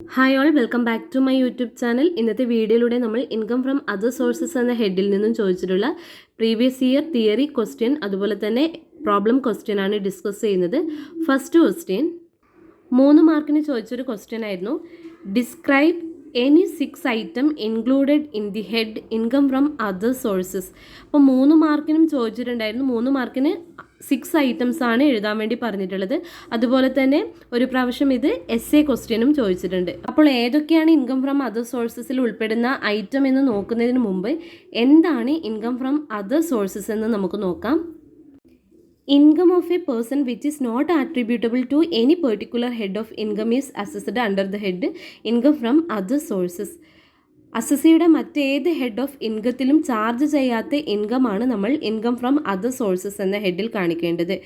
Hi all, welcome back to my YouTube channel. ഇന്നത്തെ വീഡിയോയിലൂടെ നമ്മൾ ഇൻകം ഫ്രം അതർ സോഴ്സസ് എന്ന ഹെഡിൽ നിന്നും ചോദിച്ചിട്ടുള്ള പ്രീവിയസ് ഇയർ തിയറി ക്വസ്റ്റ്യൻ അതുപോലെ തന്നെ പ്രോബ്ലം ക്വസ്റ്റ്യൻ ആണ് ഡിസ്കസ് ചെയ്യുന്നത്. ഫസ്റ്റ് ക്വസ്റ്റ്യൻ 3 മാർക്കിന് ചോദിച്ചൊരു ക്വസ്റ്റ്യൻ ആയിരുന്നു. Describe any 6 item included in the head income from other sources. അപ്പോൾ 3 മാർക്കിനും ചോദിച്ചിട്ടുണ്ടായിരുന്നു. 3 മാർക്കിന് 6 ഐറ്റംസ് ആണ് എഴുതാൻ വേണ്ടി പറഞ്ഞിട്ടുള്ളത്. അതുപോലെ തന്നെ ഒരു പ്രാവശ്യം ഇത് എസ്എ ക്വസ്റ്റ്യനും ചോദിച്ചിട്ടുണ്ട്. അപ്പോൾ ഏതൊക്കെയാണ് ഇൻകം ഫ്രം അതർ സോഴ്സസിൽ ഉൾപ്പെടുന്ന ഐറ്റം എന്ന് നോക്കുന്നതിന് മുമ്പ് എന്താണ് ഇൻകം ഫ്രം അതർ സോഴ്സസ് എന്ന് നമുക്ക് നോക്കാം. Income of a person which is not attributable to any particular head of income is assessed under the head income from other sources. അസസിയുടെ മറ്റേത് head of ഇൻകത്തിലും charge ചെയ്യാത്ത ഇൻകമാണ് നമ്മൾ ഇൻകം ഫ്രം അതർ സോഴ്സസ് എന്ന ഹെഡിൽ കാണിക്കേണ്ടത്.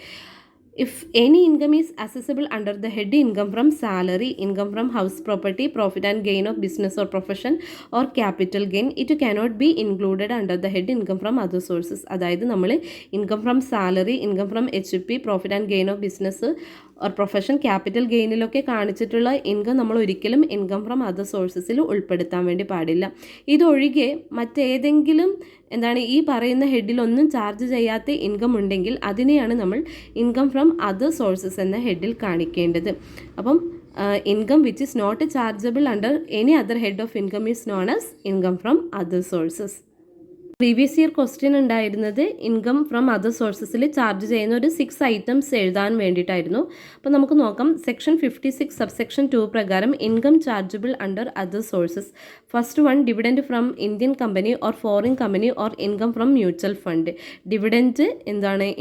If any income is accessible under the head income from salary, income from house property, profit and gain of business or profession or capital gain, it cannot be included under the head income from other sources. അതായത് നമ്മൾ income from salary, income from HP, profit and gain of business or profession, capital ഗെയിനിലൊക്കെ കാണിച്ചിട്ടുള്ള income നമ്മൾ ഒരിക്കലും income from other സോഴ്സസിൽ ഉൾപ്പെടുത്താൻ വേണ്ടി പാടില്ല. ഇതൊഴികെ മറ്റേതെങ്കിലും ഈ പറയുന്ന ഹെഡിലൊന്നും ചാർജ് ചെയ്യാത്ത ഇൻകം ഉണ്ടെങ്കിൽ അതിനെയാണ് നമ്മൾ ഇൻകം ഫ്രം അതർ സോഴ്സസ് എന്ന ഹെഡിൽ കാണിക്കേണ്ടത്. അപ്പം income which is not chargeable under any other head of income is known as income from other sources. Previous year question ഉണ്ടായിരുന്നത് ഇൻകം ഫ്രം അതർ സോഴ്സസിൽ ചാർജ് ചെയ്യുന്ന ഒരു 6 ഐറ്റംസ് എഴുതാൻ വേണ്ടിയിട്ടായിരുന്നു. അപ്പോൾ നമുക്ക് നോക്കാം. സെക്ഷൻ 56 സബ്സെക്ഷൻ 2 പ്രകാരം income chargeable under other sources. First one, dividend from Indian company or foreign company or income from mutual fund. Dividend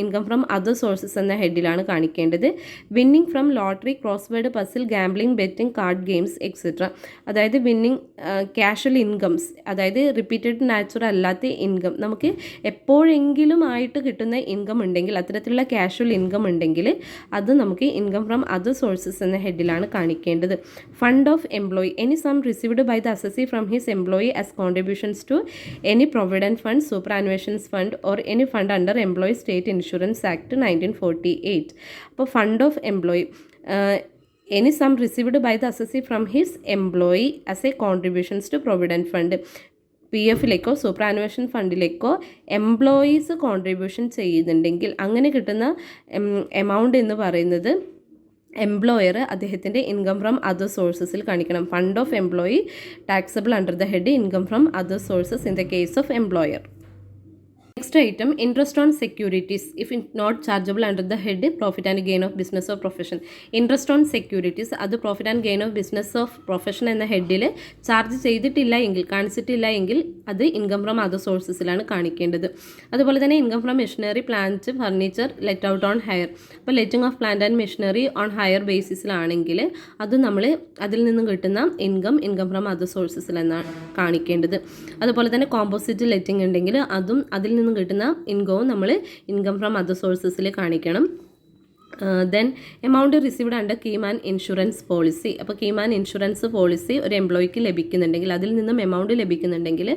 income from other sources എന്ന ഹെഡിലാണ് കാണിക്കേണ്ടത്. Winning from lottery, crossword puzzle, gambling, betting, card games etcetera. അതായത് winning casual incomes, അതായത് repeated natural അല്ലാത്ത income, നമുക്ക് എപ്പോഴെങ്കിലും ആയിട്ട് കിട്ടുന്ന ഇൻകം ഉണ്ടെങ്കിൽ, അത്തരത്തിലുള്ള ക്യാഷ്വൽ ഇൻകം ഉണ്ടെങ്കിൽ അത് നമുക്ക് ഇൻകം ഫ്രം അതർ സോഴ്സസ് എന്ന ഹെഡിലാണ് കാണിക്കേണ്ടത്. Fund of employee, any sum received by the assessee from his employee as contributions to any provident fund, superannuations fund or any fund under employee state insurance act 1948. അപ്പോൾ fund of employee, any sum received by the assessee from his employee as a contributions to provident fund, PF-ലേക്കോ superannuation ഫണ്ടിലേക്കോ employees contribution ചെയ്യുന്നുണ്ടെങ്കിൽ അങ്ങനെ കിട്ടുന്ന amount എന്ന് പറയുന്നത് employer അദ്ദേഹത്തിൻ്റെ income from other സോഴ്സസിൽ കാണിക്കണം. Fund of employee taxable under the head income from other sources in the case of employer. Next item, interest on securities if not chargeable under the head profit and gain of business or profession. Interest on securities അത് profit and gain of business of profession എന്ന ഹെഡിൽ charge ചെയ്തിട്ടില്ല എങ്കിൽ, കാണിച്ചിട്ടില്ല എങ്കിൽ അത് income from other സോഴ്സസിലാണ് കാണിക്കേണ്ടത്. അതുപോലെ തന്നെ income from machinery, plant, furniture let out on hire. അപ്പോൾ letting of plant and machinery on hire ബേസിസിലാണെങ്കിൽ അത് നമ്മൾ അതിൽ നിന്നും കിട്ടുന്ന ഇൻകം ഫ്രം അതർ സോഴ്സസിലെന്നാണ് കാണിക്കേണ്ടത്. അതുപോലെ തന്നെ കോമ്പോസിറ്റ് ലെറ്റിംഗ് ഉണ്ടെങ്കിൽ അതും അതിൽ നിന്നും കിട്ടുന്ന ഇൻകവും നമ്മൾ ഇൻകം ഫ്രം അതർ സോഴ്സസിൽ കാണിക്കണം. Then amount received under key man insurance policy. അപ്പോൾ കീമാൻ ഇൻഷുറൻസ് പോളിസി ഒരു എംപ്ലോയിക്ക് ലഭിക്കുന്നുണ്ടെങ്കിൽ, അതിൽ നിന്നും എമൗണ്ട് ലഭിക്കുന്നുണ്ടെങ്കിൽ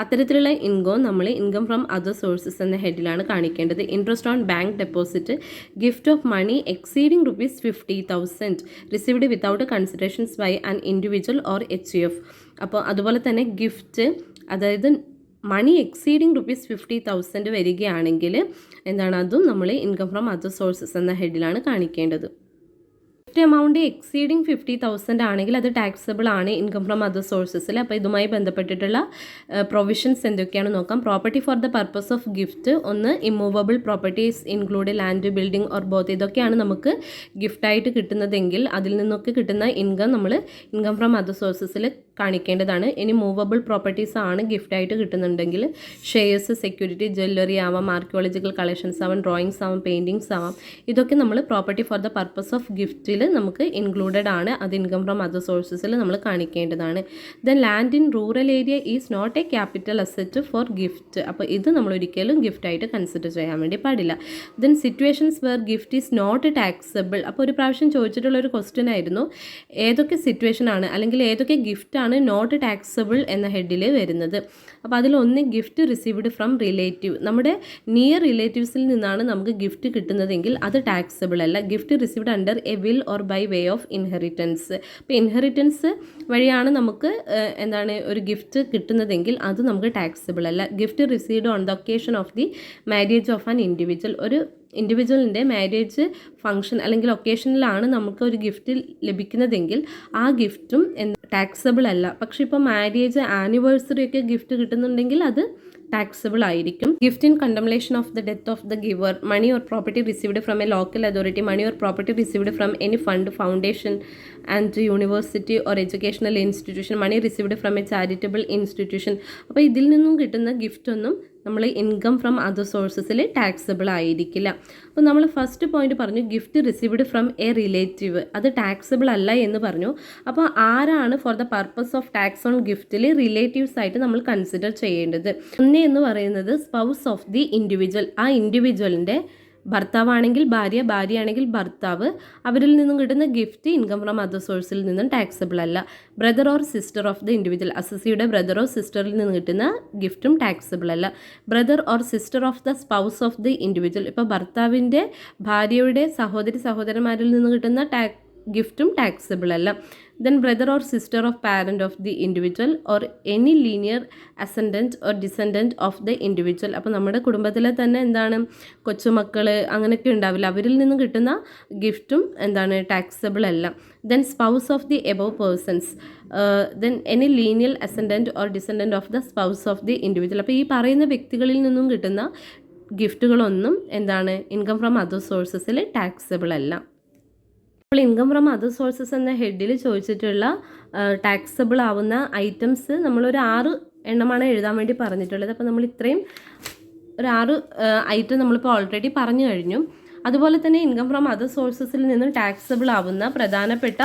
അത്തരത്തിലുള്ള ഇൻകവും നമ്മൾ ഇൻകം ഫ്രം അതർ സോഴ്സസ് എന്ന ഹെഡിലാണ് കാണിക്കേണ്ടത്. Interest on bank deposit, gift of money exceeding ₹50,000 received without considerations by an individual or HUF. അപ്പോൾ അതുപോലെ തന്നെ ഗിഫ്റ്റ്, അതായത് മണി എക്സീഡിങ് ₹50,000 വരികയാണെങ്കിൽ അതും നമ്മൾ ഇൻകം ഫ്രം അതർ സോഴ്സസ് എന്ന ഹെഡിലാണ് കാണിക്കേണ്ടത്. എമൗണ്ട് എക്സീഡിങ് 50,000 ആണെങ്കിൽ അത് ടാക്സബിൾ ആണ് ഇൻകം ഫ്രം അതർ സോഴ്സസിൽ. അപ്പോൾ ഇതുമായി ബന്ധപ്പെട്ടിട്ടുള്ള പ്രൊവിഷൻസ് എന്തൊക്കെയാണ് നോക്കാം. Property for the purpose of gift, ഒന്ന് immovable properties include land, building or both. ഇതൊക്കെയാണ് നമുക്ക് ഗിഫ്റ്റായിട്ട് കിട്ടുന്നതെങ്കിൽ അതിൽ നിന്നൊക്കെ കിട്ടുന്ന ഇൻകം നമ്മൾ ഇൻകം ഫ്രം അതർ സോഴ്സസിൽ കാണിക്കേണ്ടതാണ്. ഇനി മൂവബിൾ പ്രോപ്പർട്ടീസ് ആണ് ഗിഫ്റ്റായിട്ട് കിട്ടുന്നുണ്ടെങ്കിൽ ഷെയർസ്, സെക്യൂരിറ്റി, ജ്വല്ലറി ആവാം, ആർക്കിയോളജിക്കൽ കളക്ഷൻസ് ആവാം, ഡ്രോയിങ്സ് ആവാം, പെയിൻറ്റിങ്സ് ആവാം. ഇതൊക്കെ നമ്മൾ property for the purpose of ഗിഫ്റ്റിൽ നമുക്ക് ഇൻക്ലൂഡഡ് ആണ്. അത് ഇൻകം ഫ്രം അതർ സോഴ്സസിൽ നമ്മൾ കാണിക്കേണ്ടതാണ്. Then land in rural area is not a capital asset for gift. അപ്പോൾ ഇത് നമ്മൾ ഒരിക്കലും ഗിഫ്റ്റായിട്ട് കൺസിഡർ ചെയ്യാൻ വേണ്ടി പാടില്ല. Then situations where gift is not taxable. അപ്പോൾ ഒരു പ്രാവശ്യം ചോദിച്ചിട്ടുള്ള ഒരു ക്വസ്റ്റ്യൻ ആയിരുന്നു, ഏതൊക്കെ സിറ്റുവേഷൻ ആണ് അല്ലെങ്കിൽ ഏതൊക്കെ ഗിഫ്റ്റ് ആണ് നോട്ട് ടാക്സബിൾ എന്ന ഹെഡിൽ വരുന്നത്. അപ്പോൾ അതിലൊന്ന് ഗിഫ്റ്റ് റിസീവ്ഡ് ഫ്രം റിലേറ്റീവ്, നമ്മുടെ നിയർ റിലേറ്റീവ്സിൽ നിന്നാണ് നമുക്ക് ഗിഫ്റ്റ് കിട്ടുന്നതെങ്കിൽ അത് ടാക്സബിൾ അല്ല. Gift received under a will or by way of inheritance, അപ്പോൾ ഇൻഹെറിറ്റൻസ് വഴിയാണ് നമുക്ക് ഒരു ഗിഫ്റ്റ് കിട്ടുന്നതെങ്കിൽ അത് നമുക്ക് ടാക്സബിൾ അല്ല. Gift received on the occasion of the marriage of an individual, ഒരു ഇൻഡിവിജ്വലിൻ്റെ മാരേജ് ഫംഗ്ഷൻ അല്ലെങ്കിൽ ഒക്കേഷനിലാണ് നമുക്ക് ഒരു ഗിഫ്റ്റ് ലഭിക്കുന്നതെങ്കിൽ ആ ഗിഫ്റ്റും ടാക്സബിൾ അല്ല. പക്ഷെ ഇപ്പോൾ മാരേജ് ആനിവേഴ്സറി ഒക്കെ ഗിഫ്റ്റ് കിട്ടുന്നുണ്ടെങ്കിൽ അത് ടാക്സബിൾ ആയിരിക്കും. Gift in contemplation of the death of the giver, money or property received from a local authority, money or property received from any fund, foundation and university or educational institution, money received from a charitable institution. അപ്പോൾ ഇതിൽ നിന്നും കിട്ടുന്ന gift ഒന്നും നമ്മൾ income from other സോഴ്സസിൽ taxable ആയിരിക്കില്ല. അപ്പോൾ നമ്മൾ ഫസ്റ്റ് പോയിന്റ് പറഞ്ഞു gift received from A relative, അത് ടാക്സബിൾ അല്ല എന്ന് പറഞ്ഞു. അപ്പോൾ ആരാണ് for the purpose of tax on ഗിഫ്റ്റിൽ റിലേറ്റീവ്സ് ആയിട്ട് നമ്മൾ കൺസിഡർ ചെയ്യേണ്ടത്? ഒന്ന് എന്ന് പറയുന്നത് സ്പൗസ് ഓഫ് ദി ഇൻഡിവിജ്വൽ, ആ ഇൻഡിവിജ്വലിൻ്റെ ഭർത്താവാണെങ്കിൽ ഭാര്യ, ഭാര്യയാണെങ്കിൽ ഭർത്താവ്, അവരിൽ നിന്നും കിട്ടുന്ന ഗിഫ്റ്റ് ഇൻകം ഫ്രം അതർ സോഴ്സിൽ നിന്നും ടാക്സബിൾ അല്ല. Brother or sister of the individual, അസസിയുടെ ബ്രദറോ സിസ്റ്ററിൽ നിന്ന് കിട്ടുന്ന ഗിഫ്റ്റും ടാക്സബിൾ അല്ല. Brother or sister of the spouse of the individual, ഇപ്പോൾ ഭർത്താവിൻ്റെ ഭാര്യയുടെ സഹോദരി സഹോദരന്മാരിൽ നിന്ന് കിട്ടുന്ന ഗിഫ്റ്റും ടാക്സബിൾ അല്ല. Then brother or sister of parent of the individual or any linear ascendant or descendant of the individual, അപ്പോൾ നമ്മുടെ കുടുംബത്തിലെ തന്നെ കൊച്ചുമക്കൾ അങ്ങനെയൊക്കെ ഉണ്ടാവില്ല, അവരിൽ നിന്ന് കിട്ടുന്ന ഗിഫ്റ്റും ടാക്സബിൾ അല്ല. Then spouse of the above persons, then any linear ascendant or descendant of the spouse of the individual, അപ്പോൾ ഈ പറയുന്ന വ്യക്തികളിൽ നിന്നും കിട്ടുന്ന ഗിഫ്റ്റുകളൊന്നും ഇൻകം ഫ്രം അതർ സോഴ്സസിൽ ടാക്സബിൾ അല്ല. അപ്പോൾ ഇൻകം ഫ്രം അതർ സോഴ്സസ് എന്ന ഹെഡിൽ ചോദിച്ചിട്ടുള്ള ടാക്സബിൾ ആവുന്ന ഐറ്റംസ് നമ്മളൊരു 6 എണ്ണമാണ് എഴുതാൻ വേണ്ടി പറഞ്ഞിട്ടുള്ളത്. അപ്പോൾ നമ്മൾ ഇത്രയും ഒരു 6 ഐറ്റം നമ്മളിപ്പോൾ ഓൾറെഡി പറഞ്ഞു കഴിഞ്ഞു. അതുപോലെ തന്നെ ഇൻകം ഫ്രം അതർ സോഴ്സസിൽ നിന്നും ടാക്സബിൾ ആവുന്ന പ്രധാനപ്പെട്ട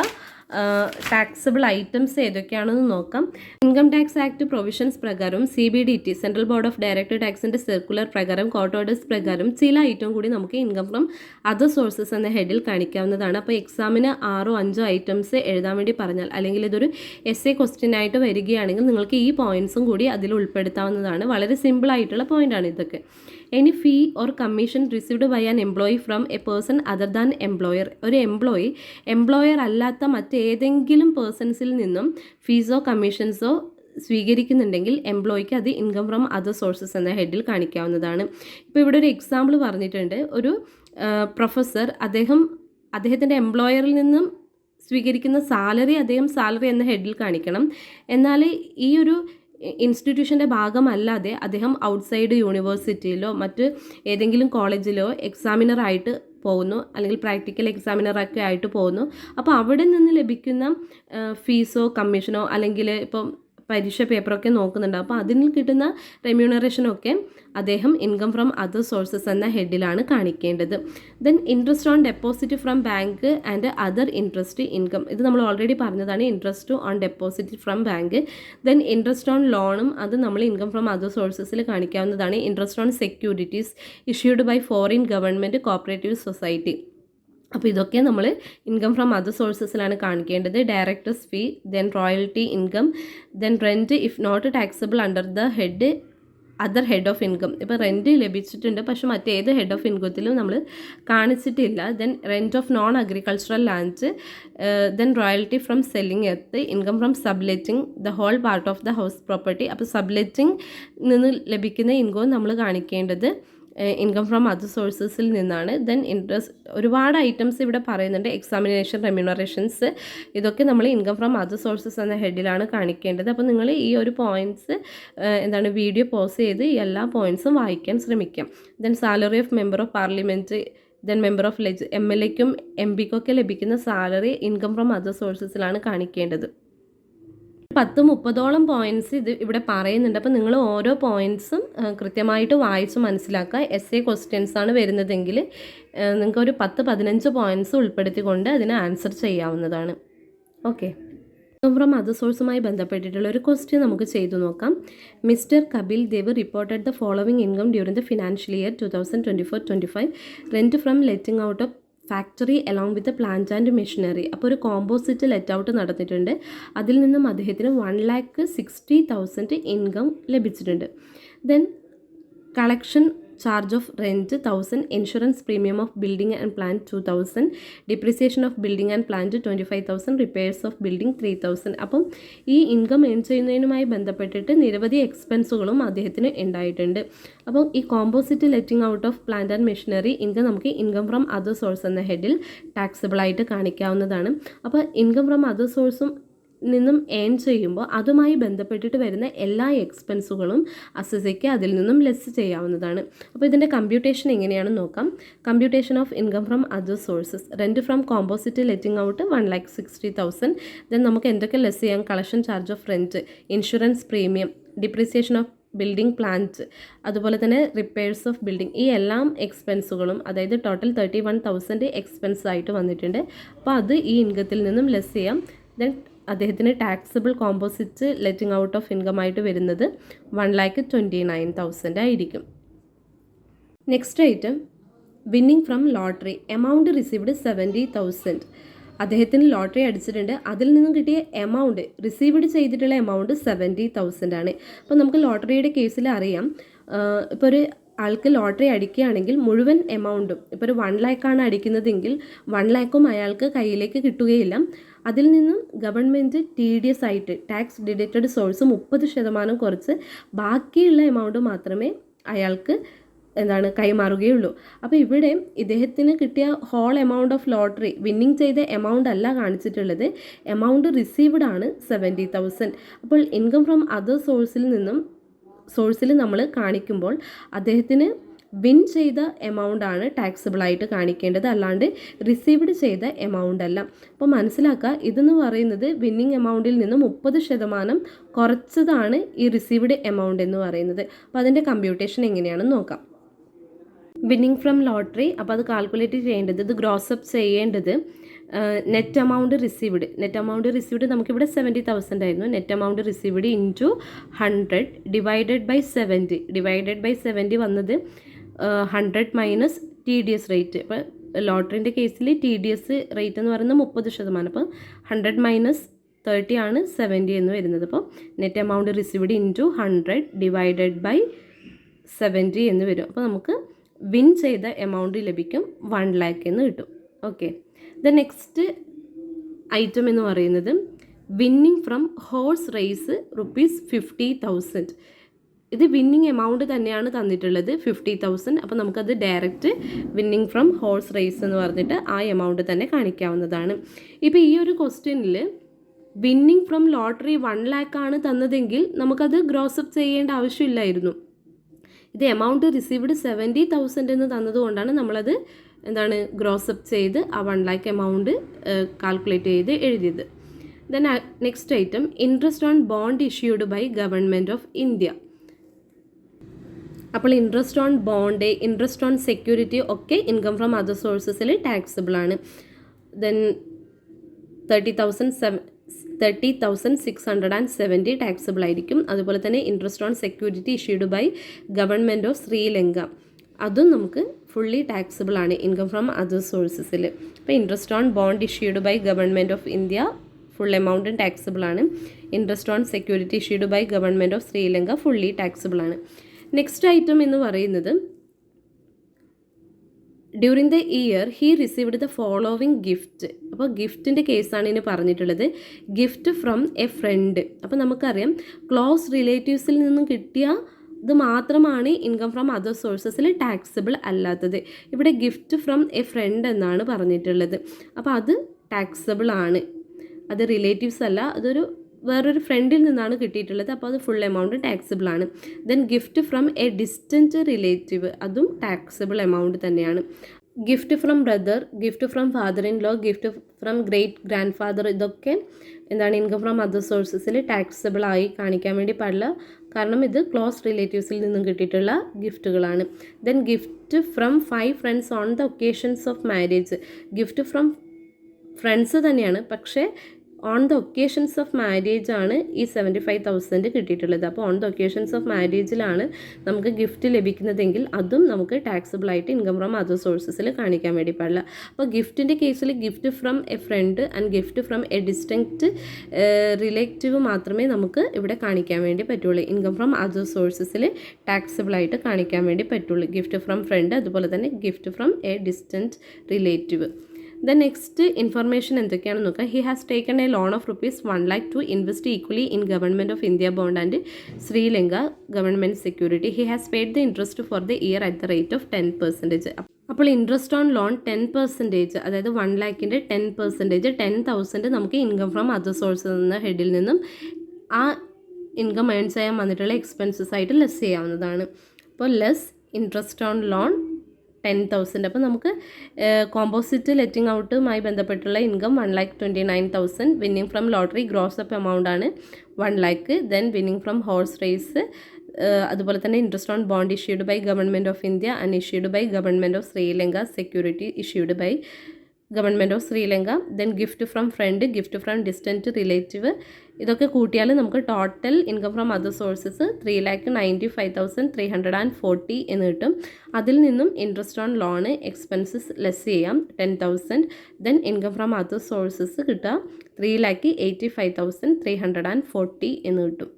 ടാക്സബിൾ ഐറ്റംസ് ഏതൊക്കെയാണെന്ന് നോക്കാം. ഇൻകം ടാക്സ് ആക്ട് പ്രൊവിഷൻസ് പ്രകാരം CBDT central board of direct ടാക്സിൻ്റെ സർക്കുലർ പ്രകാരം കോർട്ട് ഓർഡേഴ്സ് പ്രകാരം ചില ഐറ്റം കൂടി നമുക്ക് ഇൻകം ഫ്രം അതർ സോഴ്സസ് എന്ന ഹെഡിൽ കാണിക്കാവുന്നതാണ്. അപ്പോൾ എക്സാമിന് 6 or 5 ഐറ്റംസ് എഴുതാൻ വേണ്ടി പറഞ്ഞാൽ അല്ലെങ്കിൽ ഇതൊരു essay ക്വസ്റ്റ്യൻ ആയിട്ട് വരികയാണെങ്കിൽ നിങ്ങൾക്ക് ഈ പോയിന്റ്സും കൂടി അതിൽ ഉൾപ്പെടുത്താവുന്നതാണ്. വളരെ സിമ്പിൾ ആയിട്ടുള്ള പോയിന്റാണ് ഇതൊക്കെ. Any fee or commission received by an employee from a person other than employer, ഒരു എംപ്ലോയർ അല്ലാത്ത മറ്റേതെങ്കിലും പേഴ്സൺസിൽ നിന്നും ഫീസോ കമ്മീഷൻസോ സ്വീകരിക്കുന്നുണ്ടെങ്കിൽ എംപ്ലോയിക്ക് അത് ഇൻകം ഫ്രം അതർ സോഴ്സസ് എന്ന ഹെഡിൽ കാണിക്കാവുന്നതാണ്. ഇപ്പോൾ ഇവിടെ ഒരു എക്സാമ്പിൾ പറഞ്ഞിട്ടുണ്ട്. ഒരു പ്രൊഫസർ അദ്ദേഹത്തിൻ്റെ എംപ്ലോയറിൽ നിന്നും സ്വീകരിക്കുന്ന സാലറി സാലറി എന്ന ഹെഡിൽ കാണിക്കണം. എന്നാൽ ഈ ഒരു ഇൻസ്റ്റിറ്റ്യൂഷൻ്റെ ഭാഗമല്ലാതെ അദ്ദേഹം ഔട്ട്സൈഡ് യൂണിവേഴ്സിറ്റിയിലോ മറ്റ് ഏതെങ്കിലും കോളേജിലോ എക്സാമിനറായിട്ട് പോകുന്നു, അല്ലെങ്കിൽ പ്രാക്ടിക്കൽ എക്സാമിനറൊക്കെ ആയിട്ട് പോകുന്നു. അപ്പോൾ അവിടെ നിന്ന് ലഭിക്കുന്ന ഫീസോ കമ്മീഷനോ അല്ലെങ്കിൽ ഇപ്പം പരീക്ഷ പേപ്പറൊക്കെ നോക്കുന്നുണ്ട്, അപ്പോൾ അതിൽ കിട്ടുന്ന റെമ്യൂണറേഷനൊക്കെ അദ്ദേഹം ഇൻകം ഫ്രം അതർ സോഴ്സസ് എന്ന ഹെഡിലാണ് കാണിക്കേണ്ടത്. Then interest on deposit from bank and other interest income, ഇത് നമ്മൾ ഓൾറെഡി പറഞ്ഞതാണ്, interest on deposit from bank. Then interest on ലോണും അത് നമ്മൾ ഇൻകം ഫ്രം അതർ സോഴ്സസിൽ കാണിക്കാവുന്നതാണ്. Interest on securities issued by foreign government cooperative society, അപ്പോൾ ഇതൊക്കെ നമ്മൾ ഇൻകം ഫ്രം അതർ സോഴ്സസിലാണ് കാണിക്കേണ്ടത്. Directors fee, then royalty income, then rent if not taxable under the head other head of income, ഇപ്പോൾ rent ലഭിച്ചിട്ടുണ്ട് പക്ഷെ മറ്റേത് ഹെഡ് ഓഫ് ഇൻകത്തിലും നമ്മൾ കാണിച്ചിട്ടില്ല. Then rent of non agricultural land, then royalty from selling earth, income from subletting the whole part of the house property, അപ്പോൾ subletting നിന്ന് ലഭിക്കുന്ന ഇൻകവും നമ്മൾ കാണിക്കേണ്ടത് ഇൻകം ഫ്രം അതർ സോഴ്സസിൽ നിന്നാണ്. ദെൻ ഇൻട്രസ്റ്റ്, ഒരുപാട് ഐറ്റംസ് ഇവിടെ പറയുന്നുണ്ട്. എക്സാമിനേഷൻ, റെമ്യൂണറേഷൻസ്, ഇതൊക്കെ നമ്മൾ ഇൻകം ഫ്രം അതർ സോഴ്സസ് എന്ന ഹെഡിലാണ് കാണിക്കേണ്ടത്. അപ്പോൾ നിങ്ങൾ ഈ ഒരു പോയിൻറ്റ്സ് വീഡിയോ പോസ് ചെയ്ത് ഈ എല്ലാ പോയിൻറ്റ്സും വായിക്കാൻ ശ്രമിക്കാം. Then salary of member of parliament, then member of MLAക്കും MP ക്കൊക്കെ ലഭിക്കുന്ന സാലറി ഇൻകം ഫ്രം അതർ സോഴ്സസിലാണ് കാണിക്കേണ്ടത്. 10-30ഓളം പോയിൻറ്റ്സ് ഇവിടെ പറയുന്നുണ്ട്. അപ്പോൾ നിങ്ങൾ ഓരോ പോയിൻറ്റ്സും കൃത്യമായിട്ട് വായിച്ച് മനസ്സിലാക്കുക. essay ക്വസ്റ്റ്യൻസ് ആണ് വരുന്നതെങ്കിൽ നിങ്ങൾക്ക് ഒരു 10-15 പോയിൻറ്റ്സ് ഉൾപ്പെടുത്തിക്കൊണ്ട് അതിന് ആൻസർ ചെയ്യാവുന്നതാണ്. ഓക്കെ, ഇൻകം ഫ്രം അതർ സോഴ്സുമായി ബന്ധപ്പെട്ടിട്ടുള്ള ഒരു ക്വസ്റ്റ്യൻ നമുക്ക് ചെയ്തു നോക്കാം. Mister Kapil Dev reported the following income during the financial year 2024-25. Rent from letting out of factory along with plant and machinery. അപ്പോൾ ഒരു കോമ്പോസിറ്റ് ലെറ്റ് ഔട്ട് നടന്നിട്ടുണ്ട്. അതിൽ നിന്നും അദ്ദേഹത്തിന് 1,60,000 ഇൻകം ലഭിച്ചിട്ടുണ്ട്. Then collection charge of rent 1,000, insurance premium of building and plant 2,000, depreciation of building and plant 25,000, repairs of building 3,000. അപ്പം ഈ income earn ചെയ്യുന്നതിനുമായി ബന്ധപ്പെട്ടിട്ട് നിരവധി എക്സ്പെൻസുകളും അദ്ദേഹത്തിന് ഉണ്ടായിട്ടുണ്ട്. അപ്പം ഈ composite letting out of plant and machinery income നമുക്ക് ഇൻകം ഫ്രം അതർ സോഴ്സ് എന്ന ഹെഡിൽ ടാക്സബിൾ ആയിട്ട് കാണിക്കാവുന്നതാണ്. അപ്പോൾ ഇൻകം ഫ്രം അതർ സോഴ്സും നിന്നും ഏൺ ചെയ്യുമ്പോൾ അതുമായി ബന്ധപ്പെട്ടിട്ട് വരുന്ന എല്ലാ എക്സ്പെൻസുകളും അസസിക്ക് അതിൽ നിന്നും ലെസ് ചെയ്യാവുന്നതാണ്. അപ്പോൾ ഇതിൻ്റെ കമ്പ്യൂട്ടേഷൻ എങ്ങനെയാണെന്ന് നോക്കാം. Computation of income from other sources. Rent from composite letting out 1,60,000. Then നമുക്ക് എന്തൊക്കെ ലെസ് ചെയ്യാം? Collection charge of rent, insurance premium, depreciation of building plant, അതുപോലെ തന്നെ റിപ്പയർസ് ഓഫ് ബിൽഡിംഗ്. ഈ എല്ലാ എക്സ്പെൻസുകളും അതായത് ടോട്ടൽ 31,000 എക്സ്പെൻസ് ആയിട്ട് വന്നിട്ടുണ്ട്. അപ്പോൾ അത് ഈ ഇൻകത്തിൽ നിന്നും ലെസ് ചെയ്യാം. ദെൻ അദ്ദേഹത്തിന് taxable composite letting out of income ആയിട്ട് വരുന്നത് 1,29,000 ആയിരിക്കും. Next item winning from lottery. Amount received 70,000. അദ്ദേഹത്തിന് ലോട്ടറി അടിച്ചിട്ടുണ്ട്. അതിൽ നിന്നും കിട്ടിയ എമൗണ്ട് റിസീവ്ഡ് ചെയ്തിട്ടുള്ള എമൗണ്ട് 70,000 ആണ്. അപ്പോൾ നമുക്ക് ലോട്ടറിയുടെ കേസിൽ അറിയാം, ഇപ്പോൾ ഒരു ആൾക്ക് ലോട്ടറി അടിക്കുകയാണെങ്കിൽ മുഴുവൻ എമൗണ്ടും, ഇപ്പോൾ ഒരു 1 lakh അടിക്കുന്നതെങ്കിൽ 1 lakh അയാൾക്ക് കയ്യിലേക്ക് കിട്ടുകയില്ല. അതിൽ നിന്നും ഗവൺമെൻറ് TDS ആയിട്ട് ടാക്സ് ഡിഡക്റ്റഡ് സോഴ്സ് 30% കുറച്ച് ബാക്കിയുള്ള എമൗണ്ട് മാത്രമേ അയാൾക്ക് കൈമാറുകയുള്ളൂ. അപ്പോൾ ഇവിടെ ഇദ്ദേഹത്തിന് കിട്ടിയ whole amount of lottery winning ചെയ്ത എമൗണ്ട് അല്ല കാണിച്ചിട്ടുള്ളത്, എമൗണ്ട് റിസീവ്ഡ് ആണ് 70,000. അപ്പോൾ ഇൻകം ഫ്രം അതർ സോഴ്സിൽ നമ്മൾ കാണിക്കുമ്പോൾ അദ്ദേഹത്തിന് വിൻ ചെയ്ത എമൗണ്ട് ആണ് ടാക്സബിൾ ആയിട്ട് കാണിക്കേണ്ടത്, അല്ലാണ്ട് റിസീവ്ഡ് ചെയ്ത എമൗണ്ട് അല്ല. അപ്പോൾ മനസ്സിലാക്കുക, ഇതെന്ന് പറയുന്നത് വിന്നിങ് എമൗണ്ടിൽ നിന്ന് 30% കുറച്ചതാണ് ഈ റിസീവ്ഡ് എമൗണ്ട് എന്ന് പറയുന്നത്. അപ്പോൾ അതിൻ്റെ കമ്പ്യൂട്ടേഷൻ എങ്ങനെയാണെന്ന് നോക്കാം. വിന്നിംഗ് ഫ്രം ലോട്ടറി, അപ്പോൾ അത് കാൽക്കുലേറ്റ് ചെയ്യേണ്ടത്, ഇത് ഗ്രോസപ്പ് ചെയ്യേണ്ടത് നെറ്റ് എമൗണ്ട് റിസീവ്ഡ് നമുക്കിവിടെ 70,000 ആയിരുന്നു. Net amount received into 100 divided by 70 വന്നത് 100 മൈനസ് TDS റേറ്റ്. ഇപ്പോൾ ലോട്ടറിൻ്റെ കേസിൽ TDS റേറ്റ് എന്ന് പറയുന്നത് 30%. അപ്പോൾ 100 മൈനസ് 30 ആണ് 70 എന്ന് വരുന്നത്. അപ്പോൾ net amount received into 100 divided by 70 എന്ന് വരും. അപ്പോൾ നമുക്ക് വിൻ ചെയ്ത എമൗണ്ട് ലഭിക്കും 1 lakh എന്ന് കിട്ടും. ഓക്കെ, ദ നെക്സ്റ്റ് ഐറ്റം എന്ന് പറയുന്നത് വിന്നിംഗ് ഫ്രം ഹോഴ്സ് റേസ് ₹50,000. ഇത് വിന്നിംഗ് എമൗണ്ട് തന്നെയാണ് തന്നിട്ടുള്ളത് 50,000. അപ്പോൾ നമുക്കത് direct winning from horse race എന്ന് പറഞ്ഞിട്ട് ആ എമൗണ്ട് തന്നെ കാണിക്കാവുന്നതാണ്. ഇപ്പോൾ ഈ ഒരു ക്വസ്റ്റ്യനിൽ വിന്നിംഗ് ഫ്രം ലോട്ടറി 1 lakh ആണ് തന്നതെങ്കിൽ നമുക്കത് ഗ്രോസപ്പ് ചെയ്യേണ്ട ആവശ്യമില്ലായിരുന്നു. ഇത് എമൗണ്ട് റിസീവ്ഡ് 70,000 എന്ന് തന്നതുകൊണ്ടാണ് നമ്മളത് ഗ്രോസപ്പ് ചെയ്ത് ആ 1 lakh എമൗണ്ട് കാൽക്കുലേറ്റ് ചെയ്ത് എഴുതിയത്. Then next item interest on bond issued by government of India. അപ്പോൾ interest on bond, interest on security ഒക്കെ ഇൻകം ഫ്രം അതർ സോഴ്സസിൽ ടാക്സബിൾ ആണ്. ദെൻ 30,670 ടാക്സബിൾ ആയിരിക്കും. അതുപോലെ തന്നെ interest on security issued by government of Sri Lanka, അതും നമുക്ക് ഫുള്ളി ടാക്സബിൾ ആണ് ഇൻകം ഫ്രം അതർ സോഴ്സസിൽ. അപ്പോൾ interest on bond issued by government of India full എമൗണ്ടും taxable ആണ്. Interest on security issued by government of Sri Lanka fully taxable ആണ്. Next item എന്ന് പറയുന്നത് during the year he received the following gift. അപ്പോൾ ഗിഫ്റ്റിൻ്റെ കേസാണ് ഇനി പറഞ്ഞിട്ടുള്ളത്. Gift from a front. അപ്പോൾ നമുക്കറിയാം ക്ലോസ് റിലേറ്റീവ്സിൽ നിന്നും കിട്ടിയ ഇത് മാത്രമാണ് ഇൻകം ഫ്രം അതർ സോഴ്സസിൽ ടാക്സബിൾ അല്ലാത്തത്. ഇവിടെ ഗിഫ്റ്റ് ഫ്രം എ ഫ്രണ്ട് എന്നാണ് പറഞ്ഞിട്ടുള്ളത്. അപ്പോൾ അത് ടാക്സബിൾ ആണ്. അത് റിലേറ്റീവ്സ് അല്ല, അതൊരു വേറൊരു ഫ്രണ്ടിൽ നിന്നാണ് കിട്ടിയിട്ടുള്ളത്. അപ്പോൾ അത് ഫുൾ എമൗണ്ട് ടാക്സബിൾ ആണ്. Then gift from a distant relative, അതും ടാക്സബിൾ എമൗണ്ട് തന്നെയാണ്. Gift from brother, gift from father in law, gift from great grand father, ഇതൊക്കെ ഇൻകം ഫ്രം അതർ സോഴ്സസിൽ ടാക്സബിൾ ആയി കാണിക്കാൻ വേണ്ടി പാടില്ല. കാരണം ഇത് ക്ലോസ് റിലേറ്റീവ്സിൽ നിന്നും കിട്ടിയിട്ടുള്ള ഗിഫ്റ്റുകളാണ്. Then gift from 5 friends on the occasions of marriage. Gift from friends തന്നെയാണ്, പക്ഷേ on the occasions of marriage ആണ് ഈ 75,000 കിട്ടിയിട്ടുള്ളത്. അപ്പോൾ ഓൺ ദ ഒക്കേഷൻസ് ഓഫ് മാരേജിലാണ് നമുക്ക് ഗിഫ്റ്റ് ലഭിക്കുന്നതെങ്കിൽ അതും നമുക്ക് ടാക്സബിൾ ആയിട്ട് ഇൻകം ഫ്രം അതർ സോഴ്സസിൽ കാണിക്കാൻ വേണ്ടി പാടില്ല. അപ്പോൾ ഗിഫ്റ്റിൻ്റെ കേസിൽ gift from a friend and gift from a distant relative മാത്രമേ നമുക്ക് ഇവിടെ കാണിക്കാൻ വേണ്ടി പറ്റുള്ളൂ. ഇൻകം ഫ്രം അതർ സോഴ്സസിൽ ടാക്സബിൾ ആയിട്ട് കാണിക്കാൻ വേണ്ടി പറ്റുള്ളൂ. ഗിഫ്റ്റ് ഫ്രം ഫ്രണ്ട്, അതുപോലെ തന്നെ gift from a distant relative. The next information എന്തൊക്കെയാണെന്ന് നോക്കാം. He has taken a loan of ₹1 lakh to invest equally in government of India bond and Sri Lanka government security. He has paid the interest for the year at the rate of 10%. അപ്പോൾ interest on loan 10%, അതായത് 1 lakhൻ്റെ 10%, 10,000 നമുക്ക് income from other സോഴ്സിൽ നിന്ന് ഹെഡിൽ നിന്നും ആ income earn ചെയ്യാൻ വന്നിട്ടുള്ള expenses ആയിട്ട് ലെസ് ചെയ്യാവുന്നതാണ്. അപ്പോൾ ലെസ് ഇൻട്രസ്റ്റ് ഓൺ ലോൺ 10,000. അപ്പോൾ നമുക്ക് കോമ്പോസിറ്റ് ലെറ്റിംഗ് ഔട്ടുമായി ബന്ധപ്പെട്ടുള്ള income 1,29,000. Winning from lottery gross up amount ആണ് 1 lakh. Then winning from horse race, അതുപോലെ തന്നെ interest on bond issued by government of India and issued by government of Sri Lanka, security issued by government of Sri Lanka. Then gift from friend, gift from distant relative. ഇതൊക്കെ കൂട്ടിയാൽ നമുക്ക് total income from other sources 3,95,340 എന്ന് കിട്ടും. അതിൽ നിന്നും interest on loan expenses less ചെയ്യാം 10,000. Then income from other sources കിട്ടുക 3,85,340 എന്ന് കിട്ടും.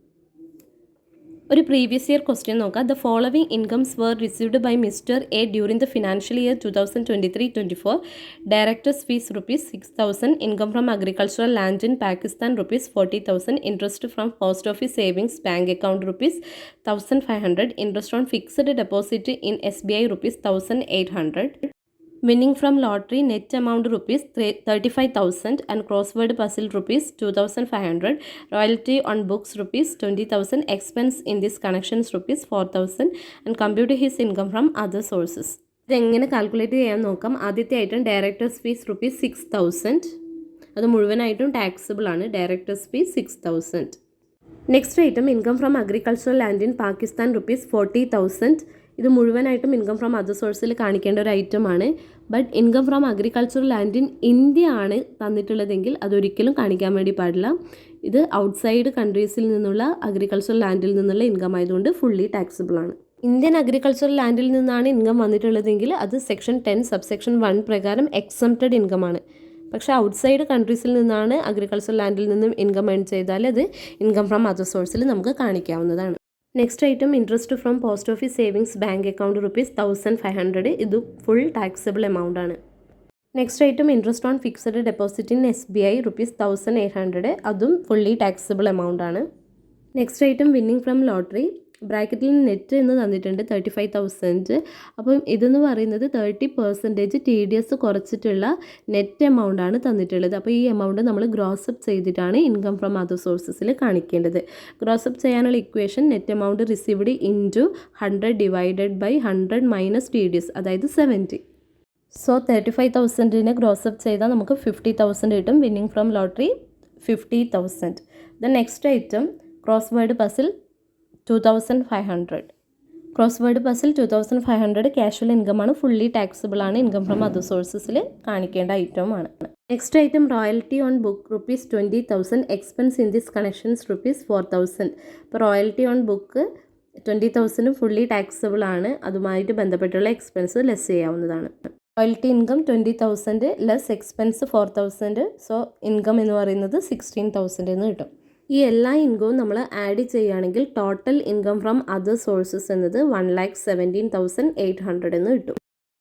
ഒരു പ്രീവിയസ് ഇയർ ക്വസ്റ്റ്യൻ നോക്കാം. The following incomes were received by mister A during the financial year 2023-24. Directors fees ₹6,000. Income from agricultural land in Pakistan ₹40,000. Interest from post office savings bank account ₹1,500. Interest on fixed deposit in SBI ₹1,800. Winning from lottery net amount ₹35,000 and crossword puzzle ₹2,500. Royalty on books ₹20,000. Expense in this connections ₹4,000 and compute his income from other sources. ഇതെങ്ങനെ calculate ചെയ്യാൻ നോക്കാം. ആദ്യത്തെ item directors fees ₹6,000. അത് മുഴുവനായിട്ടും taxable ആണ്. Directors fees 6,000. Next item income from agricultural land in Pakistan ₹40,000. ഇത് മുഴുവനായിട്ടും income from other സോഴ്സിൽ കാണിക്കേണ്ട ഒരു ഐറ്റമാണ്. But income from agricultural land in India ആണ് തന്നിട്ടുള്ളതെങ്കിൽ അതൊരിക്കലും കാണിക്കാൻ വേണ്ടി പാടില്ല. ഇത് ഔട്ട്സൈഡ് കൺട്രീസിൽ നിന്നുള്ള അഗ്രികൾച്ചറൽ ലാൻഡിൽ നിന്നുള്ള ഇൻകം ആയതുകൊണ്ട് ഫുള്ളി ടാക്സബിൾ ആണ്. ഇന്ത്യൻ അഗ്രികൾച്ചറൽ ലാൻഡിൽ നിന്നാണ് ഇൻകം വന്നിട്ടുള്ളതെങ്കിൽ അത് സെക്ഷൻ 10 സബ്സെക്ഷൻ 1 പ്രകാരം എക്സംപ്റ്റഡ് ഇൻകം ആണ്. പക്ഷേ ഔട്ട്സൈഡ് കൺട്രീസിൽ നിന്നാണ് അഗ്രികൾച്ചറൽ ലാൻഡിൽ നിന്നും ഇൻകം ഏൺ ചെയ്താൽ അത് ഇൻകം ഫ്രം അതർ സോഴ്സിൽ നമുക്ക് കാണിക്കാവുന്നതാണ്. Next item interest from post office savings bank account ₹1,500. ഇത് ഫുൾ ടാക്സബിൾ എമൗണ്ട് ആണ്. Next item interest on fixed deposit in SBI ₹1,800. അതും ഫുള്ളി ടാക്സബിൾ എമൗണ്ട് ആണ്. Next item winning from lottery, ബ്രാക്കറ്റിൽ net എന്ന് തന്നിട്ടുണ്ട് 35,000. അപ്പം ഇതെന്ന് പറയുന്നത് 30% TDS കുറച്ചിട്ടുള്ള നെറ്റ് എമൗണ്ട് ആണ് തന്നിട്ടുള്ളത്. അപ്പോൾ ഈ എമൗണ്ട് നമ്മൾ ഗ്രോസപ്പ് ചെയ്തിട്ടാണ് ഇൻകം ഫ്രം അതർ സോഴ്സസിൽ കാണിക്കേണ്ടത്. ഗ്രോസപ്പ് ചെയ്യാനുള്ള equation net amount received into 100 divided by 100 minus TDS, അതായത് 70. സോ 35,000നെ ഗ്രോസപ്പ് ചെയ്താൽ നമുക്ക് 50,000 കിട്ടും. Winning from lottery 50,000. The next item cross word puzzle 2,500. Cross word puzzle 2,500 casual income ആണ്. Fully taxable ആണ്. Income from other സോഴ്സസിൽ കാണിക്കേണ്ട ഐറ്റമാണ്. Next item royalty on book ₹20,000. Expense in this connections ₹4,000. ഇപ്പോൾ royalty on book 20,000 fully taxable ആണ്. അതുമായിട്ട് ബന്ധപ്പെട്ടുള്ള expense less ചെയ്യാവുന്നതാണ്. Royalty income 20,000 less expense 4,000. So income എന്ന് പറയുന്നത് 16,000 എന്ന് കിട്ടും. ഈ എല്ലാ ഇൻകവും നമ്മൾ ആഡ് ചെയ്യുകയാണെങ്കിൽ total income from other sources എന്നത് 1,17,800 എന്ന് കിട്ടും.